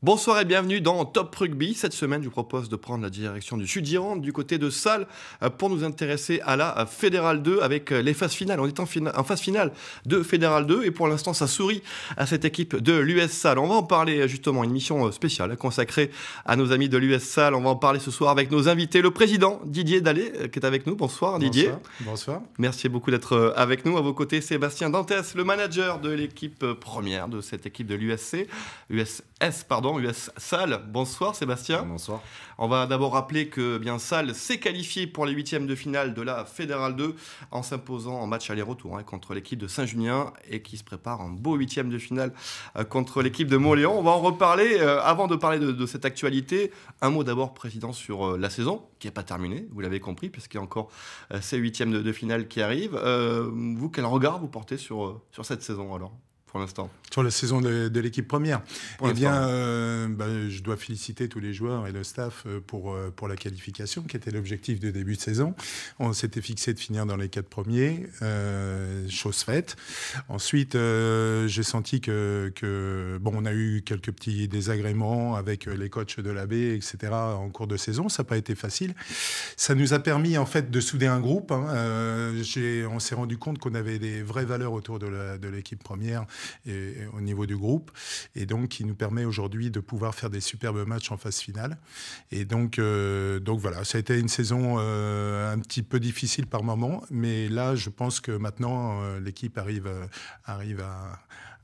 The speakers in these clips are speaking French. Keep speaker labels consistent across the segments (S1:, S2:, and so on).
S1: Bonsoir et bienvenue dans Top Rugby. Cette semaine, je vous propose de prendre la direction du Sud-Gironde, du côté de Salles, pour nous intéresser à la Fédérale 2 avec les phases finales. On est en phase finale de Fédérale 2 et pour l'instant, ça sourit à cette équipe de l'US Salles. On va en parler justement, une émission spéciale consacrée à nos amis de l'US Salles. On va en parler ce soir avec nos invités, le président Didier Dallet qui est avec nous. Bonsoir Didier.
S2: Bonsoir.
S1: Merci beaucoup d'être avec nous. À vos côtés, Sébastien Dantès, le manager de l'équipe première de cette équipe de l'US Salles. Bonsoir Sébastien.
S3: Bonsoir.
S1: On va d'abord rappeler que Salles s'est qualifié pour les huitièmes de finale de la Fédérale 2 en s'imposant en match aller-retour contre l'équipe de Saint-Junien et qui se prépare un beau huitième de finale contre l'équipe de Mont-Léon. On va en reparler. Avant de parler de cette actualité, un mot d'abord, président, sur la saison qui n'est pas terminée, vous l'avez compris, puisqu'il y a encore ces huitièmes de finale qui arrivent. Vous, quel regard vous portez sur cette saison alors ? Pour l'instant.
S2: Sur la saison de l'équipe première. Je dois féliciter tous les joueurs et le staff pour la qualification, qui était l'objectif de début de saison. On s'était fixé de finir dans les 4 premiers, chose faite. Ensuite, j'ai senti on a eu quelques petits désagréments avec les coachs de l'AB, etc. en cours de saison. Ça n'a pas été facile. Ça nous a permis en fait de souder un groupe. On s'est rendu compte qu'on avait des vraies valeurs autour de l'équipe première et au niveau du groupe, et donc qui nous permet aujourd'hui de pouvoir faire des superbes matchs en phase finale. Et donc voilà, ça a été une saison un petit peu difficile par moments, mais là je pense que maintenant l'équipe arrive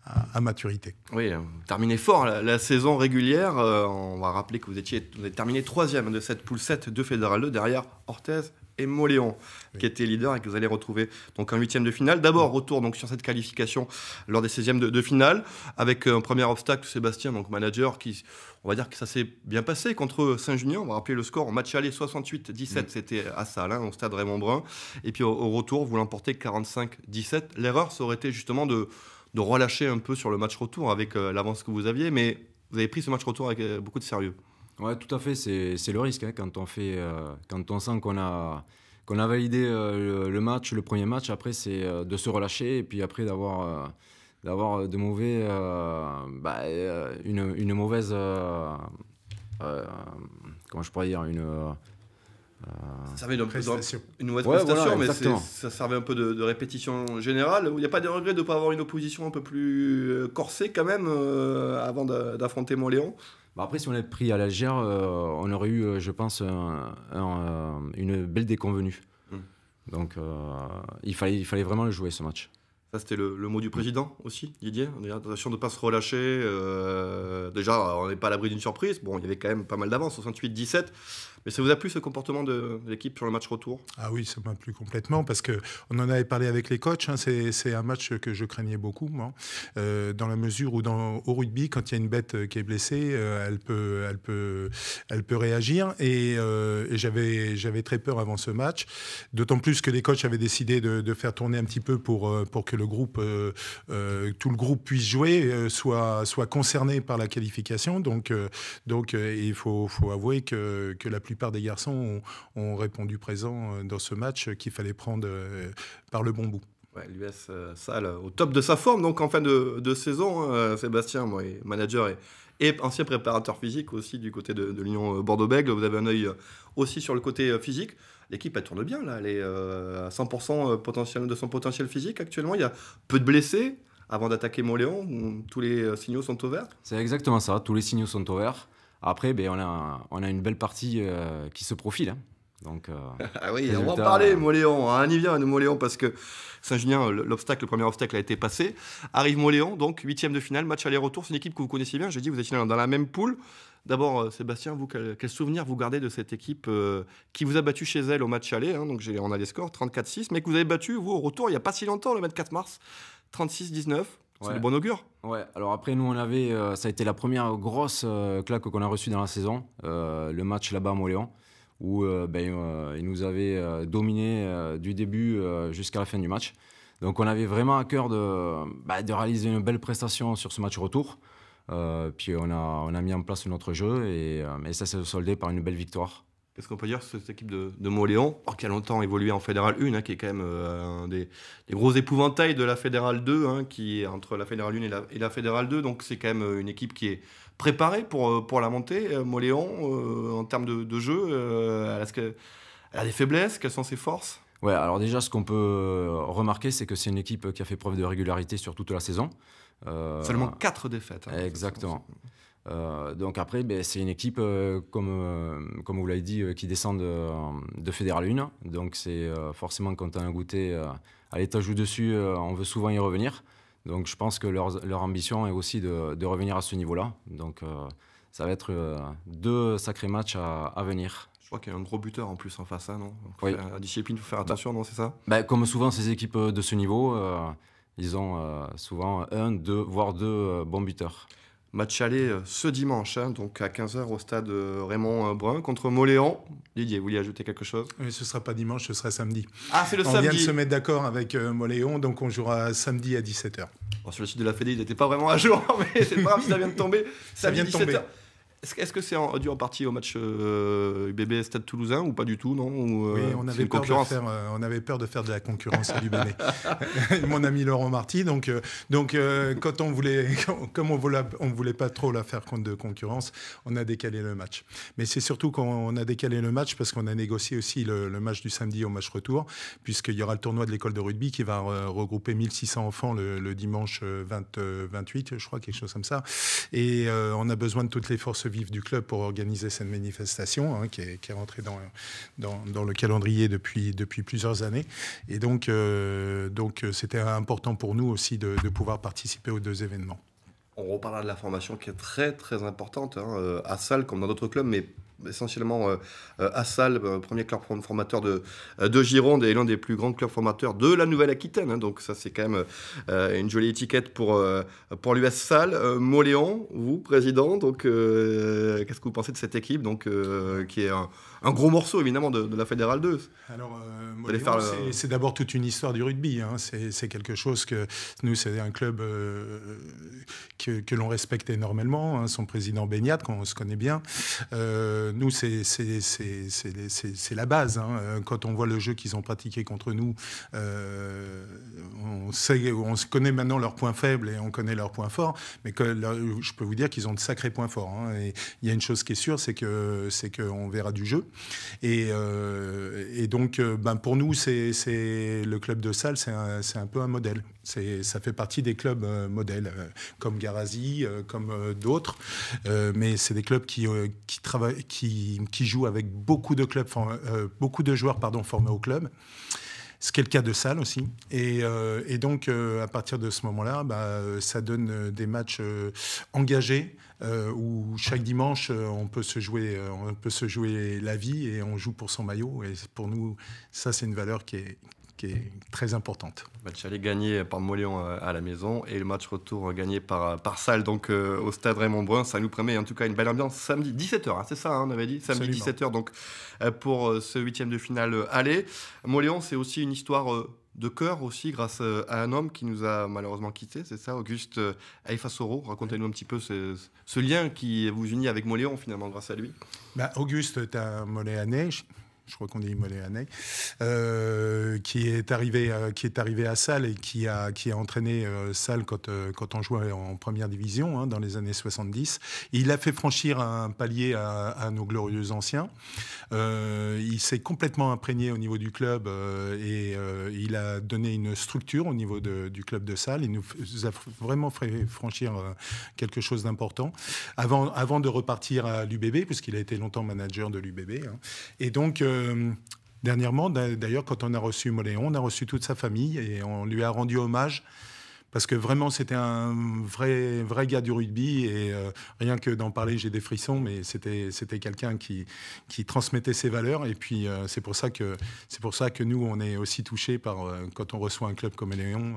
S2: à maturité.
S1: Oui, terminé fort la saison régulière. On va rappeler que vous avez terminé 3e de cette poule 7 de Fédérale 2 derrière Orthez et Mont-Léon, qui était leader et que vous allez retrouver donc en 8e de finale. D'abord, retour donc sur cette qualification lors des 16e de finale, avec un premier obstacle, Sébastien, donc manager, qui, on va dire que ça s'est bien passé contre Saint-Junien. On va rappeler le score en match aller 68-17, c'était à Salles, au stade Raymond Brun. Et puis au retour, vous l'emportez 45-17. L'erreur, ça aurait été justement de relâcher un peu sur le match retour avec l'avance que vous aviez, mais vous avez pris ce match retour avec beaucoup de sérieux.
S3: Ouais, tout à fait, c'est le risque quand on sent qu'on a validé le match, le premier match. Après, c'est de se relâcher et puis après d'avoir de mauvais une mauvaise comment je pourrais dire
S1: ça servait une mauvaise prestation,
S3: voilà,
S1: mais ça servait un peu de répétition générale. Il n'y a pas de regret de ne pas avoir une opposition un peu plus corsée quand même avant d'affronter Mont-Léon.
S3: Après, si on l'avait pris à la légère, on aurait eu, je pense, une belle déconvenue. Donc, il fallait vraiment le jouer, ce match.
S1: Ça, c'était le mot du président aussi, Didier. Attention de ne pas se relâcher. Déjà, on n'est pas à l'abri d'une surprise. Bon, il y avait quand même pas mal d'avance, 68-17. Mais ça vous a plu, ce comportement de l'équipe sur le match retour ?
S2: Ah oui, ça m'a plu complètement, parce qu'on en avait parlé avec les coachs. C'est un match que je craignais beaucoup, moi, dans la mesure où au rugby, quand il y a une bête qui est blessée, elle peut réagir. Et j'avais très peur avant ce match, d'autant plus que les coachs avaient décidé de faire tourner un petit peu pour que le groupe, tout le groupe puisse jouer, soit concerné par la qualification. Donc il faut avouer que la plupart des garçons ont répondu présent dans ce match qu'il fallait prendre par le bon bout.
S1: Ouais, l'US Salles au top de sa forme donc en fin de saison. Sébastien, moi, manager et ancien préparateur physique aussi du côté de l'Union Bordeaux-Bègles. Vous avez un œil aussi sur le côté physique. L'équipe, elle tourne bien, là. Elle est à 100% de son potentiel physique actuellement. Il y a peu de blessés avant d'attaquer Mont-Léon, où tous les signaux sont au vert.
S3: C'est exactement ça, tous les signaux sont au vert. Après, on a une belle partie qui se profile. Donc,
S1: ah oui, on va en parler, Mont-Léon. On y vient, Mont-Léon, parce que Saint-Junien, le premier obstacle a été passé. Arrive Mont-Léon, donc 8e de finale, match aller-retour. C'est une équipe que vous connaissez bien. J'ai dit, vous étiez dans la même poule. D'abord, Sébastien, vous, quel souvenir vous gardez de cette équipe qui vous a battu chez elle au match aller, donc on a les scores, 34-6, mais que vous avez battu, vous, au retour, il n'y a pas si longtemps, le 24 mars, 36-19. C'est de bon augure.
S3: Ouais, alors après, nous, ça a été la première grosse claque qu'on a reçue dans la saison, le match là-bas à Mont-Léon, où ils nous avaient dominé du début jusqu'à la fin du match. Donc on avait vraiment à cœur de réaliser une belle prestation sur ce match retour. Puis on a mis en place notre jeu et ça s'est soldé par une belle victoire.
S1: Qu'est-ce qu'on peut dire sur cette équipe de Mauléon, qui a longtemps évolué en Fédéral 1, qui est quand même un des gros épouvantails de la Fédéale 2, qui est entre la Fédéral 1 et la Fédéral 2. Donc c'est quand même une équipe qui est préparée pour la montée. Mauléon, en termes de jeu, elle a des faiblesses. Quelles sont ses forces?
S3: Ouais, alors déjà, ce qu'on peut remarquer, c'est que c'est une équipe qui a fait preuve de régularité sur toute la saison.
S1: Seulement 4 défaites.
S3: Exactement. Donc après, c'est une équipe, comme vous l'avez dit, qui descend de Fédéral 1. Donc c'est forcément, quand on a goûté à l'étage au-dessus, on veut souvent y revenir. Donc je pense que leur ambition est aussi de revenir à ce niveau-là. Donc ça va être 2 sacrés matchs à venir.
S1: Je crois qu'il y a un gros buteur en plus en face, non?
S3: Oui.
S1: La discipline, il faut faire attention, non, c'est ça?
S3: Comme souvent ces équipes de ce niveau, ils ont souvent 1, 2, voire 2 bons buteurs.
S1: Match aller ce dimanche, donc à 15h au stade Raymond Brun contre Mauléon. Didier, vous vouliez ajouter quelque chose?
S2: Oui, ce ne sera pas dimanche, ce sera samedi.
S1: Ah, c'est le samedi.
S2: On vient de se mettre d'accord avec Mauléon, donc on jouera samedi à 17h.
S1: Bon, sur le site de la Fédé, il n'était pas vraiment à jour, mais c'est pas grave si ça vient de tomber.
S2: Ça vient de tomber.
S1: Est-ce que c'est dû en partie au match UBB Stade Toulousain ou pas du tout, non?
S2: Oui, on avait peur de faire de la concurrence à l'UBB. Mon ami Laurent Marty, donc quand on voulait pas trop la faire contre de concurrence, on a décalé le match. Mais c'est surtout qu'on a décalé le match parce qu'on a négocié aussi le match du samedi au match retour, puisqu'il y aura le tournoi de l'école de rugby qui va regrouper 1600 enfants le dimanche 28, je crois, quelque chose comme ça. Et on a besoin de toutes les forces vives du club pour organiser cette manifestation qui est rentrée dans le calendrier depuis plusieurs années. Et donc c'était important pour nous aussi de pouvoir participer aux 2 événements.
S1: On reparlera de la formation qui est très très importante à Salles comme dans d'autres clubs, mais essentiellement à Salles, premier club formateur de Gironde et l'un des plus grands clubs formateurs de la Nouvelle-Aquitaine. Donc ça, c'est quand même une jolie étiquette pour l'US Salles. Mauléon, vous, président, donc qu'est-ce que vous pensez de cette équipe qui est un gros morceau, évidemment, de la Fédérale 2?
S2: Alors, Mauléon, c'est d'abord toute une histoire du rugby. C'est quelque chose que... Nous, c'est un club que l'on respecte énormément. Son président Beignat, qu'on se connaît bien. Nous, c'est la base. Quand on voit le jeu qu'ils ont pratiqué contre nous, on se connaît maintenant leurs points faibles et on connaît leurs points forts. Mais je peux vous dire qu'ils ont de sacrés points forts. Et il y a une chose qui est sûre, c'est qu'on verra du jeu. Et donc, pour nous, le club de Salles, c'est un peu un modèle. Ça fait partie des clubs modèles, comme Garazi, comme d'autres. Mais c'est des clubs qui travaillent, qui jouent avec beaucoup de joueurs formés au club. Ce qui est le cas de Salles aussi. Et donc, à partir de ce moment-là, ça donne des matchs engagés où chaque dimanche, on peut se jouer la vie et on joue pour son maillot. Et pour nous, ça, c'est une valeur qui est très importante.
S1: Le match aller gagné par Mauléon à la maison et le match retour gagné par Salles donc au stade Raymond Brun. Ça nous permet en tout cas une belle ambiance samedi 17h, c'est ça, on avait dit samedi 17h donc pour ce 8e de finale aller. Mauléon, c'est aussi une histoire de cœur aussi grâce à un homme qui nous a malheureusement quittés, c'est ça, Auguste Aïfa-Soro. Racontez-nous un petit peu ce lien qui vous unit avec Mauléon finalement grâce à lui.
S2: Auguste est un Moléanais. Je crois qu'on dit Moléanais, qui est arrivé à Salles et qui a entraîné Salles quand on jouait en première division dans les années 70. Il a fait franchir un palier à nos glorieux anciens. Il s'est complètement imprégné au niveau du club et il a donné une structure au niveau du club de Salles. Il nous a vraiment fait franchir quelque chose d'important avant de repartir à l'UBB, puisqu'il a été longtemps manager de l'UBB. Et donc, dernièrement, d'ailleurs, quand on a reçu Mauléon, on a reçu toute sa famille et on lui a rendu hommage parce que vraiment, c'était un vrai gars du rugby et rien que d'en parler, j'ai des frissons, mais c'était quelqu'un qui transmettait ses valeurs et puis c'est pour ça que nous, on est aussi touchés quand on reçoit un club comme Mauléon.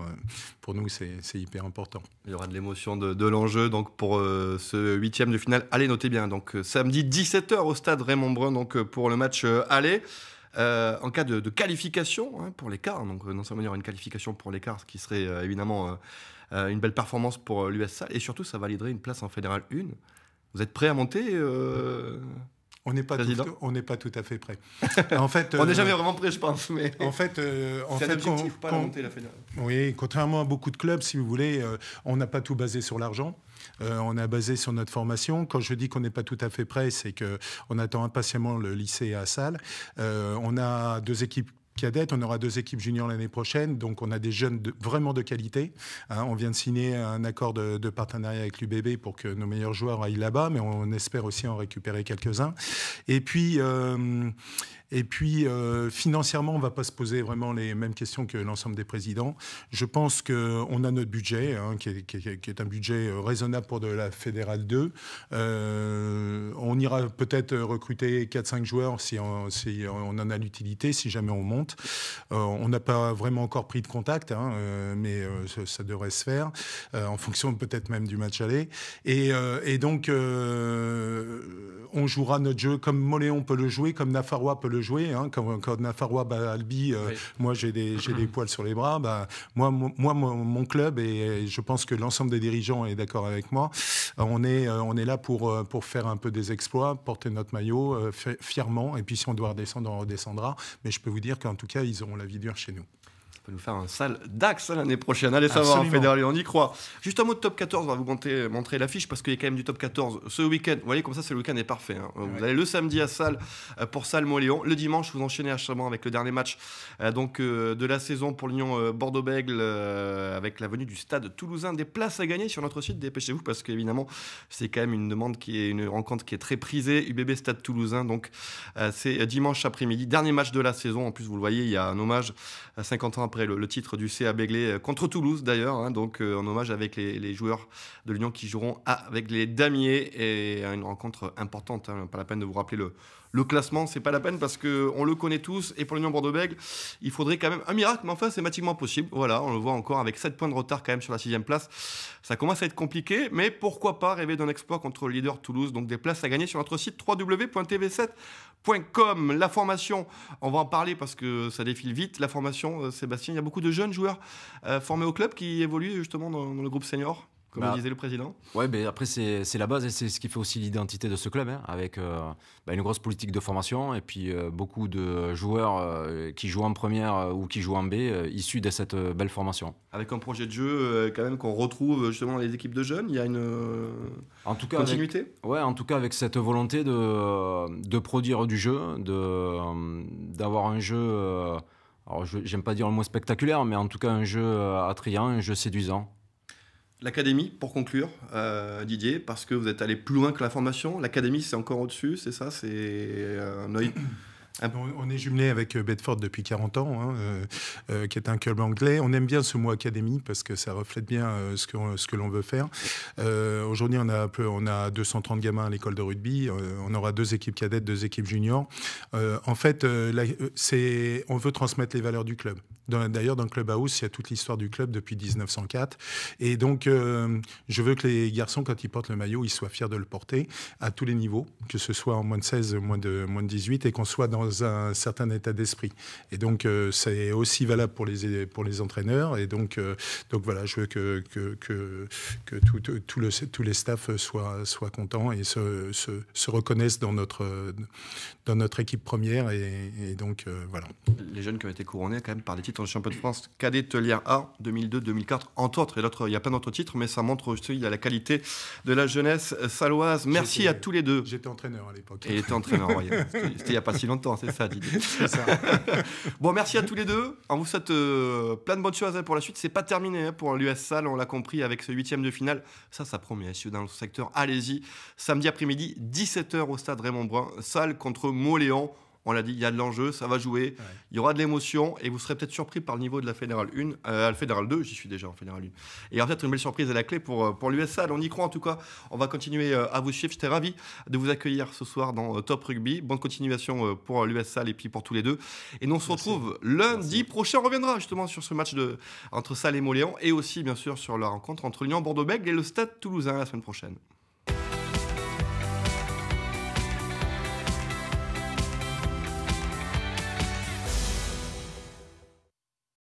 S2: Pour nous, c'est hyper important.
S1: Il y aura de l'émotion de l'enjeu donc pour ce 8e de finale. Allez, notez bien, donc samedi 17h au stade Raymond Brun donc pour le match aller. En cas de qualification pour l'écart, donc non seulement il y aura une qualification pour l'écart, ce qui serait évidemment une belle performance pour l'US Salles, et surtout ça validerait une place en Fédéral 1. Vous êtes prêts à monter
S2: On n'est pas tout à fait prêt. En fait,
S1: on n'est jamais vraiment prêt, je pense. Mais
S2: en fait,
S1: c'est un objectif, pas la montée la fédérale.
S2: Oui, contrairement à beaucoup de clubs, si vous voulez, on n'a pas tout basé sur l'argent. On a basé sur notre formation. Quand je dis qu'on n'est pas tout à fait prêt, c'est qu'on attend impatiemment le lycée à Salles. On a 2 équipes cadettes, on aura 2 équipes juniors l'année prochaine, donc on a des jeunes vraiment de qualité. On vient de signer un accord de partenariat avec l'UBB pour que nos meilleurs joueurs aillent là-bas, mais on espère aussi en récupérer quelques-uns. Et puis financièrement, on ne va pas se poser vraiment les mêmes questions que l'ensemble des présidents. Je pense qu'on a notre budget, qui est un budget raisonnable pour de la Fédérale 2. On ira peut-être recruter 4-5 joueurs si on en a l'utilité, si jamais on monte. On n'a pas vraiment encore pris de contact, mais ça devrait se faire, en fonction peut-être même du match aller. Et donc, on jouera notre jeu comme Moléon peut le jouer, comme Nafarrois peut le jouer. Quand Nafarrois bat Albi, oui. Moi j'ai des poils sur les bras. Mon club, et je pense que l'ensemble des dirigeants est d'accord avec moi, on est là pour faire un peu des exploits, porter notre maillot fièrement. Et puis si on doit redescendre, on redescendra. Mais je peux vous dire qu'en tout cas, ils auront la vie dure chez nous.
S1: Ça peut nous faire un sale DAX l'année prochaine. Allez savoir, en fédéral, on y croit. Juste un mot de top 14, on va vous montrer l'affiche parce qu'il y a quand même du top 14 ce week-end. Vous voyez, comme ça, le week-end est parfait. Vous allez le samedi à Salles pour Salles-Moléon. Le dimanche, vous enchaînez achèvement avec le dernier match de la saison pour l'Union Bordeaux-Bègles avec la venue du Stade Toulousain. Des places à gagner sur notre site, dépêchez-vous parce qu'évidemment, c'est quand même une rencontre qui est très prisée. UBB Stade Toulousain, donc c'est dimanche après-midi. Dernier match de la saison. En plus, vous le voyez, il y a un hommage à 50 ans après le titre du CA Béglé contre Toulouse d'ailleurs, donc en hommage avec les joueurs de l'Union qui joueront avec les damiers et une rencontre importante, pas la peine de vous rappeler le classement, c'est pas la peine parce qu'on le connaît tous et pour l'Union Bordeaux-Bègles, il faudrait quand même un miracle, mais enfin c'est mathématiquement possible, voilà, on le voit encore avec 7 points de retard quand même sur la 6e place, ça commence à être compliqué, mais pourquoi pas rêver d'un exploit contre le leader Toulouse, donc des places à gagner sur notre site www.tv7.com. La formation, on va en parler parce que ça défile vite, la formation, Sébastien, il y a beaucoup de jeunes joueurs formés au club qui évoluent justement dans le groupe senior, comme le disait le président.
S3: Ouais, mais après c'est la base et c'est ce qui fait aussi l'identité de ce club, avec une grosse politique de formation et puis beaucoup de joueurs qui jouent en première ou qui jouent en B, issus de cette belle formation.
S1: Avec un projet de jeu quand même qu'on retrouve justement dans les équipes de jeunes, il y a une continuité.
S3: En tout cas avec cette volonté de produire du jeu, d'avoir un jeu, alors j'aime pas dire le mot spectaculaire, mais en tout cas un jeu attrayant, un jeu séduisant.
S1: L'académie, pour conclure, Didier, parce que vous êtes allé plus loin que la formation. L'académie, c'est encore au-dessus, c'est ça, c'est un œil.
S2: On est jumelé avec Bedford depuis 40 ans, qui est un club anglais. On aime bien ce mot académie parce que ça reflète bien ce que l'on veut faire. Aujourd'hui, on a 230 gamins à l'école de rugby. On aura 2 équipes cadettes, 2 équipes juniors. En fait, on veut transmettre les valeurs du club. D'ailleurs, dans le Club House, il y a toute l'histoire du club depuis 1904. Et donc, je veux que les garçons, quand ils portent le maillot, ils soient fiers de le porter à tous les niveaux, que ce soit en moins de 16, moins de 18, et qu'on soit dans un certain état d'esprit. Et donc, c'est aussi valable pour les entraîneurs. Et donc voilà, je veux que tous les staffs soient contents et se reconnaissent dans notre équipe première. Et donc, voilà.
S1: Les jeunes qui ont été couronnés quand même par les titres de champion de France cadet Telière A 2002, 2004, entre autres. Il y a plein d'autres titres, mais ça montre aussi la qualité de la jeunesse salloise. Merci à tous les deux.
S2: J'étais entraîneur à l'époque.
S1: Et il était entraîneur, oui. C'était il n'y a pas si longtemps, c'est ça, Didier.
S2: C'est ça.
S1: Bon, merci à tous les deux. On vous souhaite plein de bonnes choses pour la suite. C'est pas terminé pour l'US Salles, on l'a compris, avec ce 8e de finale. Ça promet, si vous êtes dans le secteur, allez-y. Samedi après-midi, 17h au stade Raymond Brun. Salles contre Moléon. On l'a dit, il y a de l'enjeu, ça va jouer, ouais. Il y aura de l'émotion et vous serez peut-être surpris par le niveau de la Fédérale 1, la Fédérale 2, j'y suis déjà en Fédérale 1. Et il y aura peut-être une belle surprise à la clé pour l'US Salles, on y croit en tout cas. On va continuer à vous suivre, j'étais ravi de vous accueillir ce soir dans Top Rugby. Bonne continuation pour l'US Salles et puis pour tous les deux. Et nous on se retrouve lundi prochain, on reviendra justement sur ce match entre Salles et Moléon et aussi bien sûr sur la rencontre entre l'Union Bordeaux-Bègles et le Stade Toulousain la semaine prochaine.